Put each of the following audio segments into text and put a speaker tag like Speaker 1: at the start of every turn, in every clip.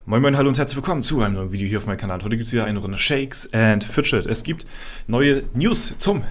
Speaker 1: Moin Moin, hallo und herzlich willkommen zu einem neuen Video hier auf meinem Kanal. Heute gibt es wieder eine Runde Shakes and Fidget. Es gibt neue News zum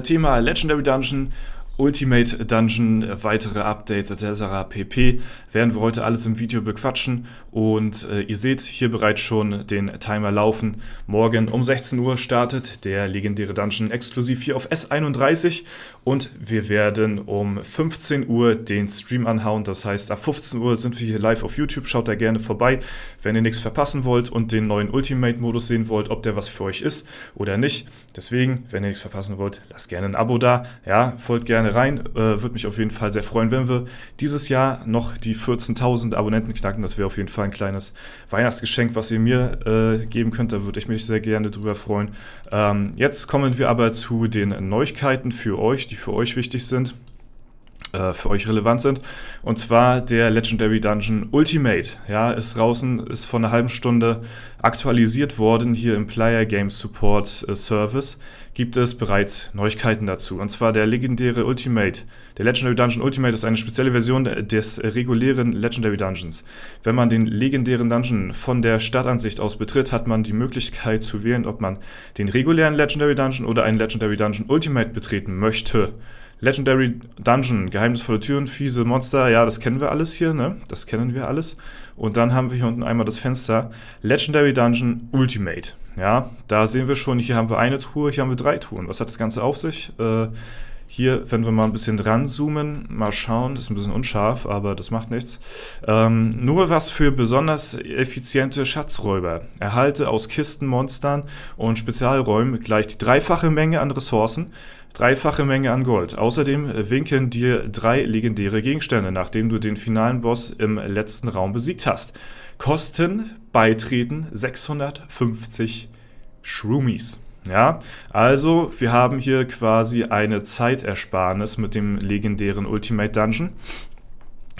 Speaker 1: Thema Legendary Dungeon, Ultimate Dungeon, weitere Updates etc. pp. Werden wir heute alles im Video bequatschen und ihr seht hier bereits schon den Timer laufen. Morgen um 16 Uhr startet der legendäre Dungeon exklusiv hier auf S31 und wir werden um 15 Uhr den Stream anhauen. Das heißt, ab 15 Uhr sind wir hier live auf YouTube. Schaut da gerne vorbei, wenn ihr nichts verpassen wollt und den neuen Ultimate-Modus sehen wollt, ob der was für euch ist oder nicht. Deswegen, wenn ihr nichts verpassen wollt, lasst gerne ein Abo da. Ja, folgt gerne rein. Würde mich auf jeden Fall sehr freuen, wenn wir dieses Jahr noch die 14.000 Abonnenten knacken. Das wäre auf jeden Fall ein kleines Weihnachtsgeschenk, was ihr mir geben könnt. Da würde ich mich sehr gerne drüber freuen. Jetzt kommen wir aber zu den Neuigkeiten für euch, die für euch wichtig sind, für euch relevant sind. Und zwar der Legendary Dungeon Ultimate. Ja, ist draußen, ist vor einer halben Stunde aktualisiert worden. Hier im Player Game Support Service gibt es bereits Neuigkeiten dazu. Und zwar der legendäre Ultimate. Der Legendary Dungeon Ultimate ist eine spezielle Version des regulären Legendary Dungeons. Wenn man den legendären Dungeon von der Startansicht aus betritt, hat man die Möglichkeit zu wählen, ob man den regulären Legendary Dungeon oder einen Legendary Dungeon Ultimate betreten möchte. Legendary Dungeon, geheimnisvolle Türen, fiese Monster, ja, das kennen wir alles hier, ne? Das kennen wir alles. Und dann haben wir hier unten einmal das Fenster Legendary Dungeon Ultimate. Ja, da sehen wir schon, hier haben wir eine Truhe, hier haben wir 3 Truhen. Was hat das Ganze auf sich? Hier, wenn wir mal ein bisschen ranzoomen, mal schauen, ist ein bisschen unscharf, aber das macht nichts. Nur was für besonders effiziente Schatzräuber. Erhalte aus Kisten, Monstern und Spezialräumen gleich die 3-fache Menge an Ressourcen, 3-fache Menge an Gold. Außerdem winken dir 3 legendäre Gegenstände, nachdem du den finalen Boss im letzten Raum besiegt hast. Kosten beitreten 650 Shroomies. Ja, also wir haben hier quasi eine Zeitersparnis mit dem legendären Ultimate Dungeon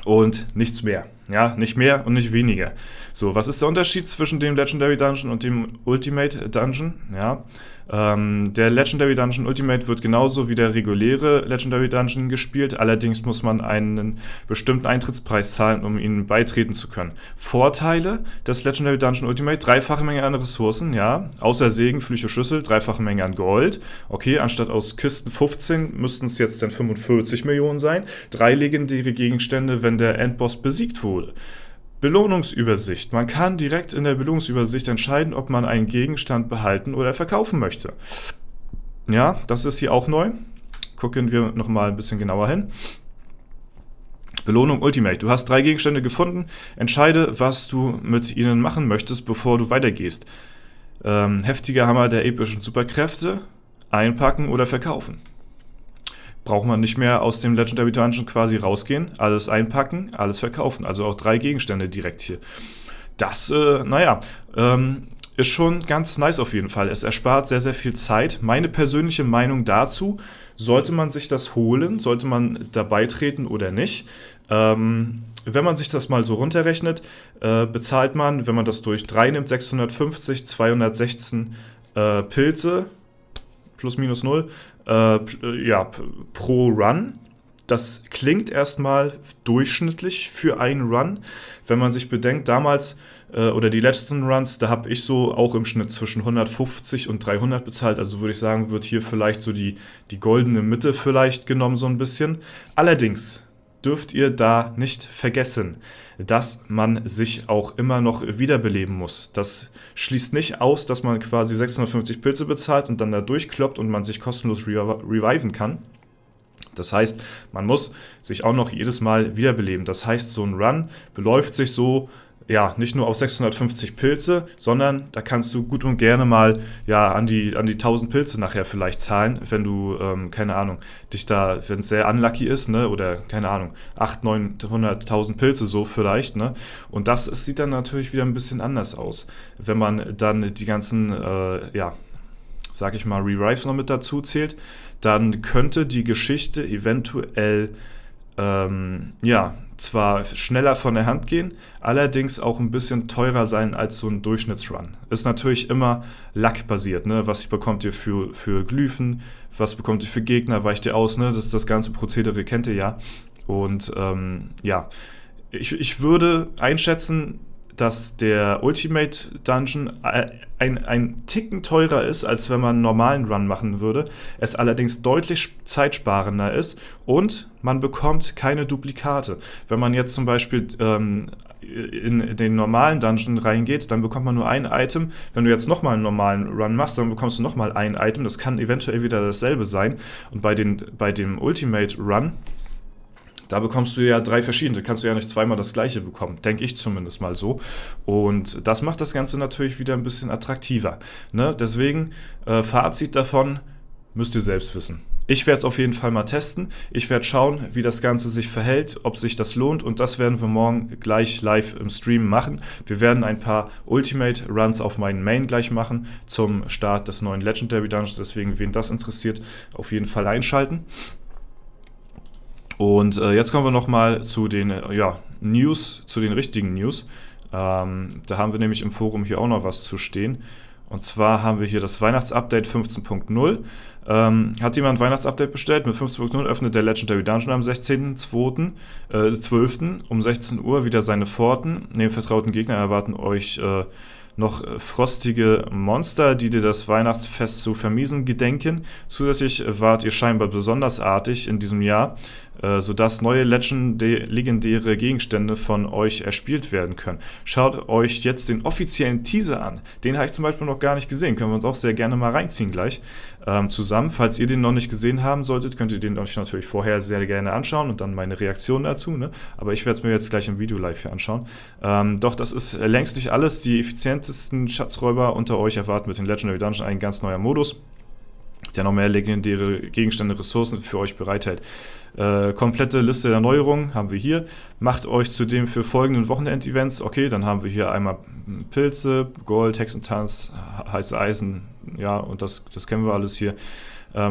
Speaker 1: und nichts mehr. Ja, nicht mehr und nicht weniger. So, was ist der Unterschied zwischen dem Legendary Dungeon und dem Ultimate Dungeon? Ja, der Legendary Dungeon Ultimate wird genauso wie der reguläre Legendary Dungeon gespielt, allerdings muss man einen bestimmten Eintrittspreis zahlen, um ihnen beitreten zu können. Vorteile des Legendary Dungeon Ultimate: 3-fache Menge an Ressourcen, ja, außer Segen, Flüche, Schlüssel, 3-fache Menge an Gold. Okay, anstatt aus Kisten 15 müssten es jetzt dann 45 Millionen sein. 3 legendäre Gegenstände, wenn der Endboss besiegt wurde. Belohnungsübersicht. Man kann direkt in der Belohnungsübersicht entscheiden, ob man einen Gegenstand behalten oder verkaufen möchte. Ja, das ist hier auch neu. Gucken wir nochmal ein bisschen genauer hin. Belohnung Ultimate. Du hast 3 Gegenstände gefunden. Entscheide, was du mit ihnen machen möchtest, bevor du weitergehst. Heftiger Hammer der epischen Superkräfte. Einpacken oder verkaufen. Braucht man nicht mehr aus dem Legendary Dungeon quasi rausgehen, alles einpacken, alles verkaufen. Also auch 3 Gegenstände direkt hier. Das, ist schon ganz nice auf jeden Fall. Es erspart sehr, sehr viel Zeit. Meine persönliche Meinung dazu: sollte man sich das holen, sollte man da beitreten oder nicht? Wenn man sich das mal so runterrechnet, bezahlt man, wenn man das durch 3 nimmt, 650, 216 Pilze, plus minus 0, pro Run. Das klingt erstmal durchschnittlich für einen Run. Wenn man sich bedenkt, damals oder die letzten Runs, da habe ich so auch im Schnitt zwischen 150 und 300 bezahlt. Also würde ich sagen, wird hier vielleicht so die goldene Mitte vielleicht genommen, so ein bisschen. Allerdings dürft ihr da nicht vergessen, dass man sich auch immer noch wiederbeleben muss. Das schließt nicht aus, dass man quasi 650 Pilze bezahlt und dann da durchkloppt und man sich kostenlos reviven kann. Das heißt, man muss sich auch noch jedes Mal wiederbeleben. Das heißt, so ein Run beläuft sich so, ja, nicht nur auf 650 Pilze, sondern da kannst du gut und gerne mal an die 1000 Pilze nachher vielleicht zahlen, wenn du, keine Ahnung, dich da, wenn es sehr unlucky ist, ne, oder, keine Ahnung, 800.000, 900.000 Pilze so vielleicht, ne, und das sieht dann natürlich wieder ein bisschen anders aus, wenn man dann die ganzen, sag ich mal, Revives noch mit dazu zählt, dann könnte die Geschichte eventuell ja, zwar schneller von der Hand gehen, allerdings auch ein bisschen teurer sein als so ein Durchschnittsrun. Ist natürlich immer Luck-basiert, ne? Was bekommt ihr für Glyphen, was bekommt ihr für Gegner, weicht ihr aus, ne? Das ganze Prozedere kennt ihr ja. Und ja, ich würde einschätzen, dass der Ultimate Dungeon ein Ticken teurer ist, als wenn man einen normalen Run machen würde. Es allerdings deutlich zeitsparender ist und man bekommt keine Duplikate. Wenn man jetzt zum Beispiel in den normalen Dungeon reingeht, dann bekommt man nur ein Item. Wenn du jetzt nochmal einen normalen Run machst, dann bekommst du nochmal ein Item. Das kann eventuell wieder dasselbe sein. Und bei dem Ultimate Run, da bekommst du ja 3 verschiedene, kannst du ja nicht zweimal das gleiche bekommen, denke ich zumindest mal so. Und das macht das Ganze natürlich wieder ein bisschen attraktiver. Ne? Deswegen, Fazit davon, müsst ihr selbst wissen. Ich werde es auf jeden Fall mal testen. Ich werde schauen, wie das Ganze sich verhält, ob sich das lohnt. Und das werden wir morgen gleich live im Stream machen. Wir werden ein paar Ultimate Runs auf meinen Main gleich machen zum Start des neuen Legendary Dungeons. Deswegen, wen das interessiert, auf jeden Fall einschalten. Und jetzt kommen wir nochmal zu den News, zu den richtigen News. Da haben wir nämlich im Forum hier auch noch was zu stehen. Und zwar haben wir hier das Weihnachtsupdate 15.0. Hat jemand ein Weihnachtsupdate bestellt? Mit 15.0 öffnet der Legendary Dungeon am 16.12. Um 16 Uhr wieder seine Pforten. Neben vertrauten Gegnern erwarten euch noch frostige Monster, die dir das Weihnachtsfest zu vermiesen gedenken. Zusätzlich wart ihr scheinbar besonders artig in diesem Jahr, sodass neue legendäre Gegenstände von euch erspielt werden können. Schaut euch jetzt den offiziellen Teaser an. Den habe ich zum Beispiel noch gar nicht gesehen. Können wir uns auch sehr gerne mal reinziehen gleich zusammen. Falls ihr den noch nicht gesehen haben solltet, könnt ihr den euch natürlich vorher sehr gerne anschauen und dann meine Reaktion dazu. Ne? Aber ich werde es mir jetzt gleich im Video live hier anschauen. Doch das ist längst nicht alles. Die effizientesten Schatzräuber unter euch erwarten mit dem Legendary Dungeon ein ganz neuer Modus, der noch mehr legendäre Gegenstände, Ressourcen für euch bereithält. Komplette Liste der Neuerungen haben wir hier. Macht euch zudem für folgenden Wochenend-Events. Okay, dann haben wir hier einmal Pilze, Gold, Hexentanz, heiße Eisen, ja, und das kennen wir alles hier.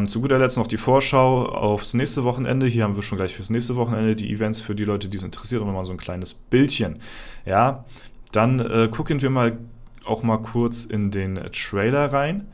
Speaker 1: Zu guter Letzt noch die Vorschau aufs nächste Wochenende. Hier haben wir schon gleich fürs nächste Wochenende die Events für die Leute, die es interessiert, und nochmal so ein kleines Bildchen. Ja, dann gucken wir mal auch mal kurz in den Trailer rein.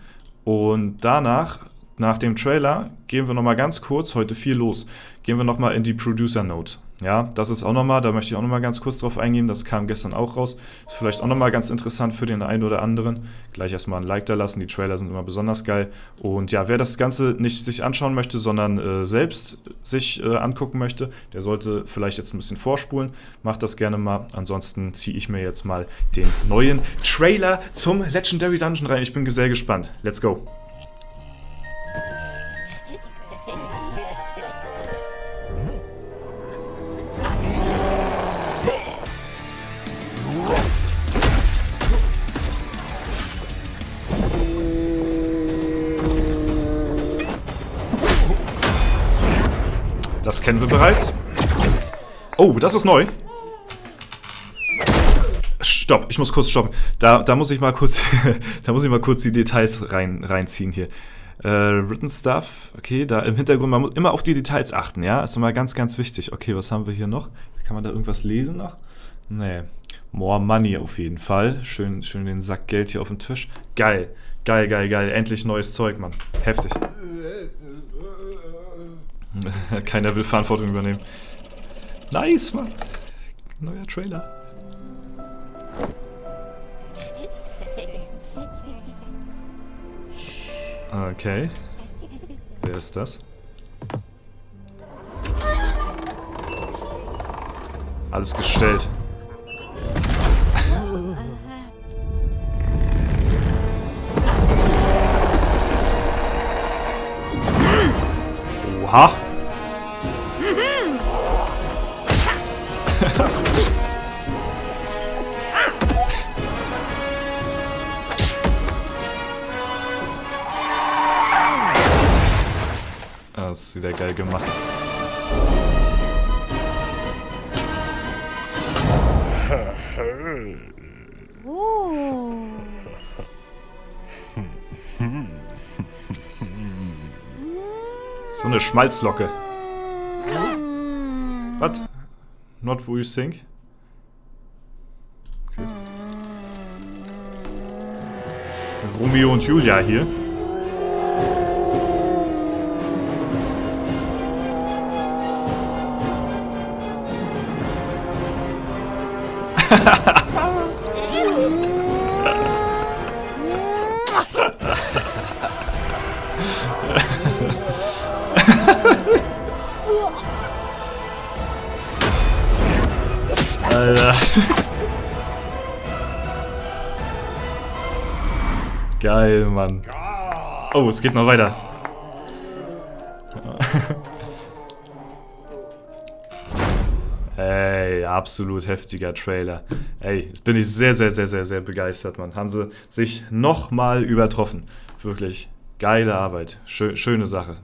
Speaker 1: Und danach, nach dem Trailer, gehen wir nochmal ganz kurz, heute viel los, gehen wir nochmal in die Producer Note. Ja, das ist auch nochmal, da möchte ich auch nochmal ganz kurz drauf eingehen, das kam gestern auch raus. Ist vielleicht auch nochmal ganz interessant für den einen oder anderen. Gleich erstmal ein Like da lassen, die Trailer sind immer besonders geil. Und ja, wer das Ganze nicht sich anschauen möchte, sondern selbst sich angucken möchte, der sollte vielleicht jetzt ein bisschen vorspulen. Macht das gerne mal. Ansonsten ziehe ich mir jetzt mal den neuen Trailer zum Legendary Dungeon rein. Ich bin sehr gespannt. Let's go! Das kennen wir bereits. Oh, das ist neu. Stopp, ich muss kurz stoppen. Da muss ich mal kurz, da muss ich mal kurz die Details reinziehen hier. Written Stuff, okay, da im Hintergrund, man muss immer auf die Details achten, ja, ist immer ganz, ganz wichtig. Okay, was haben wir hier noch? Kann man da irgendwas lesen noch? Nee. More Money auf jeden Fall. Schön den Sack Geld hier auf dem Tisch. Geil, geil, geil, geil. Endlich neues Zeug, Mann. Heftig. Keiner will Verantwortung übernehmen. Nice, Mann. Neuer Trailer. Okay. Wer ist das? Alles gestellt. Oha. Das ist wieder geil gemacht. So eine Schmalzlocke. Was? Not who you think? Okay. Romeo und Julia hier. Alter. Geil, Mann. Oh, es geht noch weiter. Ey, absolut heftiger Trailer. Ey, jetzt bin ich sehr, sehr, sehr, sehr, sehr begeistert, Mann. Haben sie sich nochmal übertroffen. Wirklich geile Arbeit. Schöne Sache.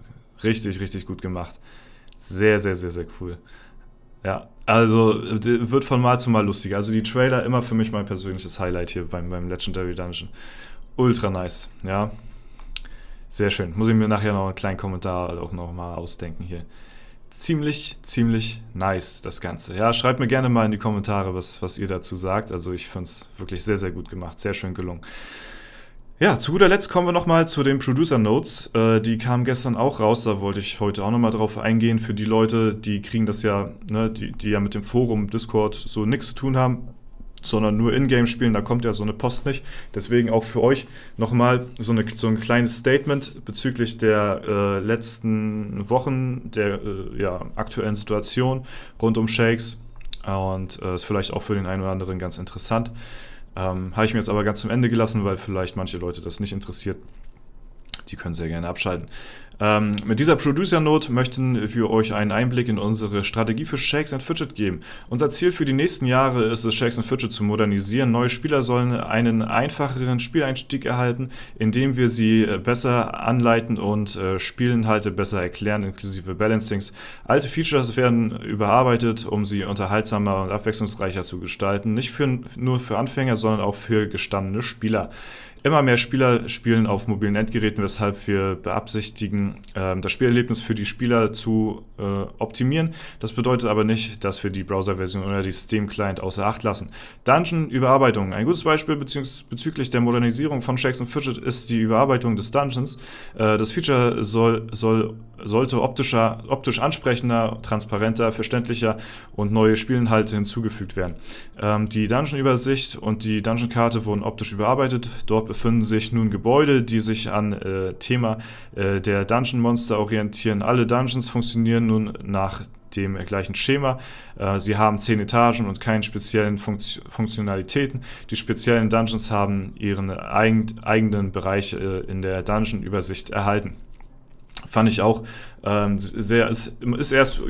Speaker 1: Richtig, richtig gut gemacht. Sehr, sehr, sehr, sehr cool. Ja, also wird von Mal zu Mal lustiger. Also die Trailer immer für mich mein persönliches Highlight hier beim Legendary Dungeon. Ultra nice, ja. Sehr schön. Muss ich mir nachher noch einen kleinen Kommentar auch nochmal ausdenken hier. Ziemlich, ziemlich nice, das Ganze. Ja, schreibt mir gerne mal in die Kommentare, was ihr dazu sagt. Also ich finde es wirklich sehr, sehr gut gemacht. Sehr schön gelungen. Ja, zu guter Letzt kommen wir nochmal zu den Producer Notes. Die kamen gestern auch raus, da wollte ich heute auch nochmal drauf eingehen. Für die Leute, die kriegen das ja, ne, die ja mit dem Forum Discord so nichts zu tun haben, sondern nur Ingame spielen, da kommt ja so eine Post nicht. Deswegen auch für euch nochmal so ein kleines Statement bezüglich der letzten Wochen, der aktuellen Situation rund um Shakes. Und ist vielleicht auch für den einen oder anderen ganz interessant. Habe ich mir jetzt aber ganz zum Ende gelassen, weil vielleicht manche Leute das nicht interessiert. Die können sehr gerne abschalten. Mit dieser Producer-Note möchten wir euch einen Einblick in unsere Strategie für Shakes & Fidget geben. Unser Ziel für die nächsten Jahre ist es, Shakes & Fidget zu modernisieren. Neue Spieler sollen einen einfacheren Spieleinstieg erhalten, indem wir sie besser anleiten und Spielinhalte besser erklären, inklusive Balancings. Alte Features werden überarbeitet, um sie unterhaltsamer und abwechslungsreicher zu gestalten. Nicht nur für Anfänger, sondern auch für gestandene Spieler. Immer mehr Spieler spielen auf mobilen Endgeräten, weshalb wir beabsichtigen, das Spielerlebnis für die Spieler zu optimieren. Das bedeutet aber nicht, dass wir die Browser-Version oder die Steam-Client außer Acht lassen. Dungeon-Überarbeitung. Ein gutes Beispiel bezüglich der Modernisierung von Shakes & Fidget ist die Überarbeitung des Dungeons. Das Feature sollte optisch ansprechender, transparenter, verständlicher und neue Spielinhalte hinzugefügt werden. Die Dungeon-Übersicht und die Dungeon-Karte wurden optisch überarbeitet. Dort befinden sich nun Gebäude, die sich an Thema der Dungeon-Monster orientieren. Alle Dungeons funktionieren nun nach dem gleichen Schema. Sie haben 10 Etagen und keine speziellen Funktionalitäten. Die speziellen Dungeons haben ihren eigenen Bereich in der Dungeon-Übersicht erhalten. Fand ich auch ist erst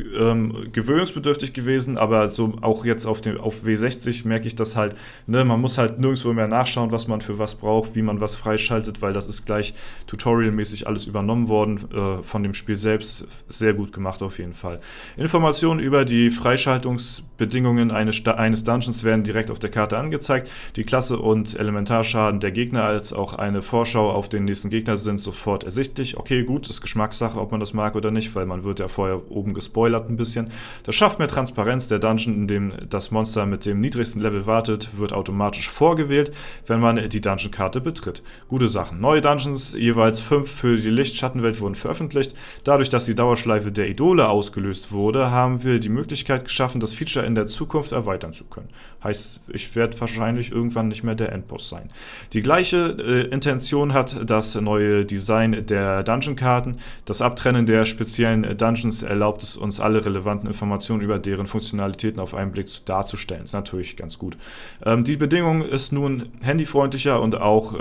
Speaker 1: gewöhnungsbedürftig gewesen, aber so auch jetzt auf W60 merke ich das halt, ne, man muss halt nirgendwo mehr nachschauen, was man für was braucht, wie man was freischaltet, weil das ist gleich tutorialmäßig alles übernommen worden von dem Spiel selbst. Sehr gut gemacht auf jeden Fall. Informationen über die Freischaltungsbedingungen eines Dungeons werden direkt auf der Karte angezeigt. Die Klasse und Elementarschaden der Gegner als auch eine Vorschau auf den nächsten Gegner sind sofort ersichtlich. Okay, gut, das ist Geschmackssache, ob man das mag oder nicht, weil man wird ja vorher oben gespoilert ein bisschen. Das schafft mehr Transparenz. Der Dungeon, in dem das Monster mit dem niedrigsten Level wartet, wird automatisch vorgewählt, wenn man die Dungeon-Karte betritt. Gute Sachen. Neue Dungeons, jeweils 5 für die Licht-Schattenwelt, wurden veröffentlicht. Dadurch, dass die Dauerschleife der Idole ausgelöst wurde, haben wir die Möglichkeit geschaffen, das Feature in der Zukunft erweitern zu können. Heißt, ich werde wahrscheinlich irgendwann nicht mehr der Endboss sein. Die gleiche Intention hat das neue Design der Dungeon-Karten. Das Abtrennen der speziellen Dungeons erlaubt es uns, alle relevanten Informationen über deren Funktionalitäten auf einen Blick darzustellen. Ist natürlich ganz gut. Die Bedingung ist nun handyfreundlicher und auch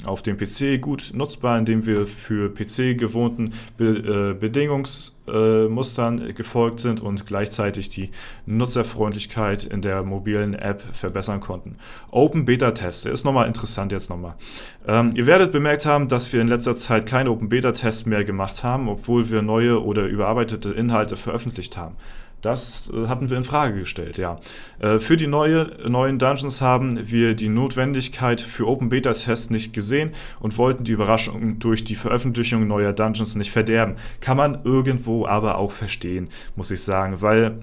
Speaker 1: auf dem PC gut nutzbar, indem wir für PC gewohnten Bedingungsmustern gefolgt sind und gleichzeitig die Nutzerfreundlichkeit in der mobilen App verbessern konnten. Open Beta Test, der ist nochmal interessant jetzt nochmal. Ihr werdet bemerkt haben, dass wir in letzter Zeit keine Open Beta Tests mehr gemacht haben, obwohl wir neue oder überarbeitete Inhalte veröffentlicht haben. Das hatten wir in Frage gestellt, ja. Für die neuen Dungeons haben wir die Notwendigkeit für Open Beta Tests nicht gesehen und wollten die Überraschung durch die Veröffentlichung neuer Dungeons nicht verderben. Kann man irgendwo aber auch verstehen, muss ich sagen, weil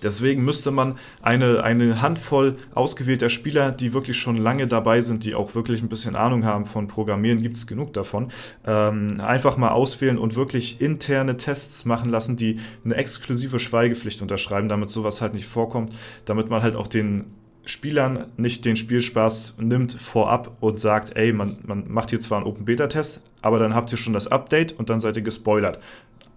Speaker 1: deswegen müsste man eine Handvoll ausgewählter Spieler, die wirklich schon lange dabei sind, die auch wirklich ein bisschen Ahnung haben von Programmieren, gibt es genug davon, einfach mal auswählen und wirklich interne Tests machen lassen, die eine exklusive Schweigepflicht unterschreiben, damit sowas halt nicht vorkommt, damit man halt auch den Spielern nicht den Spielspaß nimmt vorab und sagt, ey, man macht hier zwar einen Open-Beta-Test, aber dann habt ihr schon das Update und dann seid ihr gespoilert.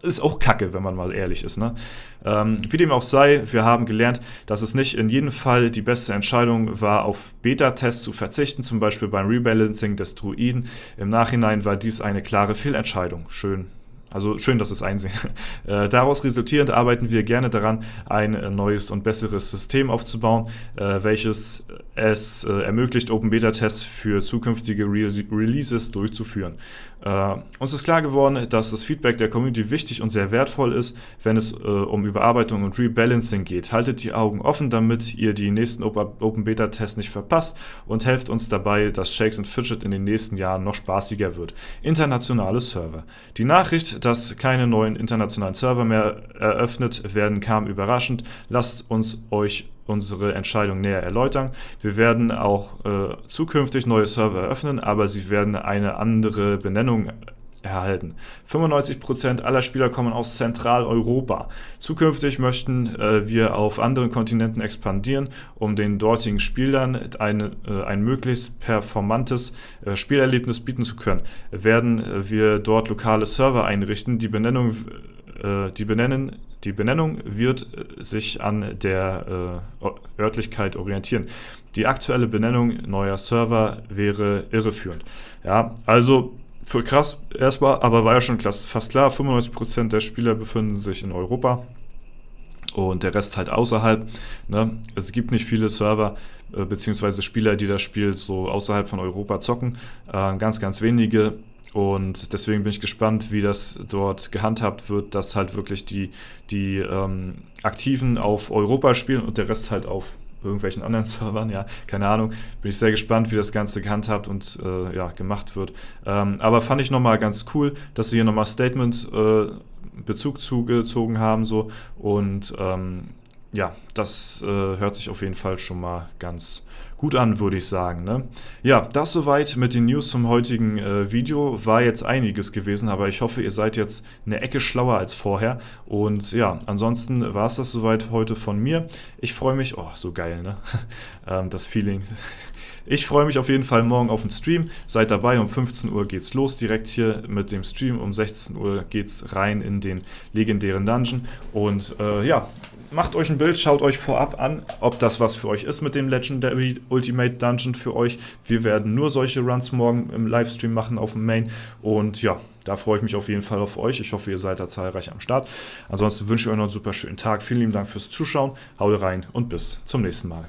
Speaker 1: Ist auch kacke, wenn man mal ehrlich ist. Ne? Wie dem auch sei, wir haben gelernt, dass es nicht in jedem Fall die beste Entscheidung war, auf Beta-Tests zu verzichten, zum Beispiel beim Rebalancing des Druiden. Im Nachhinein war dies eine klare Fehlentscheidung. Schön, dass es einsehen. Daraus resultierend arbeiten wir gerne daran, ein neues und besseres System aufzubauen, welches es ermöglicht, Open-Beta-Tests für zukünftige Releases durchzuführen. Uns ist klar geworden, dass das Feedback der Community wichtig und sehr wertvoll ist, wenn es um Überarbeitung und Rebalancing geht. Haltet die Augen offen, damit ihr die nächsten Open-Beta-Tests nicht verpasst und helft uns dabei, dass Shakes and Fidget in den nächsten Jahren noch spaßiger wird. Internationale Server. Die Nachricht, dass keine neuen internationalen Server mehr eröffnet werden, kam überraschend. Lasst uns euch unsere Entscheidung näher erläutern. Wir werden auch zukünftig neue Server eröffnen, aber sie werden eine andere Benennung erhalten. 95% aller Spieler kommen aus Zentraleuropa. Zukünftig möchten wir auf anderen Kontinenten expandieren, um den dortigen Spielern ein möglichst performantes Spielerlebnis bieten zu können. Werden wir dort lokale Server einrichten, die Benennung wird sich an der Örtlichkeit orientieren. Die aktuelle Benennung neuer Server wäre irreführend. Ja, also für krass erstmal, aber war ja schon fast klar, 95% der Spieler befinden sich in Europa und der Rest halt außerhalb. Ne? Es gibt nicht viele Server beziehungsweise Spieler, die das Spiel so außerhalb von Europa zocken. Ganz, ganz wenige. Und deswegen bin ich gespannt, wie das dort gehandhabt wird, dass halt wirklich die Aktiven auf Europa spielen und der Rest halt auf irgendwelchen anderen Servern, ja, keine Ahnung. Bin ich sehr gespannt, wie das Ganze gehandhabt und gemacht wird. Aber fand ich nochmal ganz cool, dass sie hier nochmal Statement Bezug zugezogen haben so und das hört sich auf jeden Fall schon mal ganz gut an, würde ich sagen. Ne? Ja, das soweit mit den News zum heutigen Video. War jetzt einiges gewesen, aber ich hoffe, ihr seid jetzt eine Ecke schlauer als vorher. Und ja, ansonsten war es das soweit heute von mir. Ich freue mich, so geil, ne? Das Feeling. Ich freue mich auf jeden Fall morgen auf den Stream. Seid dabei, um 15 Uhr geht's los, direkt hier mit dem Stream. Um 16 Uhr geht's rein in den legendären Dungeon. Und macht euch ein Bild, schaut euch vorab an, ob das was für euch ist mit dem Legendary Ultimate Dungeon für euch. Wir werden nur solche Runs morgen im Livestream machen auf dem Main. Und ja, da freue ich mich auf jeden Fall auf euch. Ich hoffe, ihr seid da zahlreich am Start. Ansonsten wünsche ich euch noch einen super schönen Tag. Vielen lieben Dank fürs Zuschauen. Haut rein und bis zum nächsten Mal.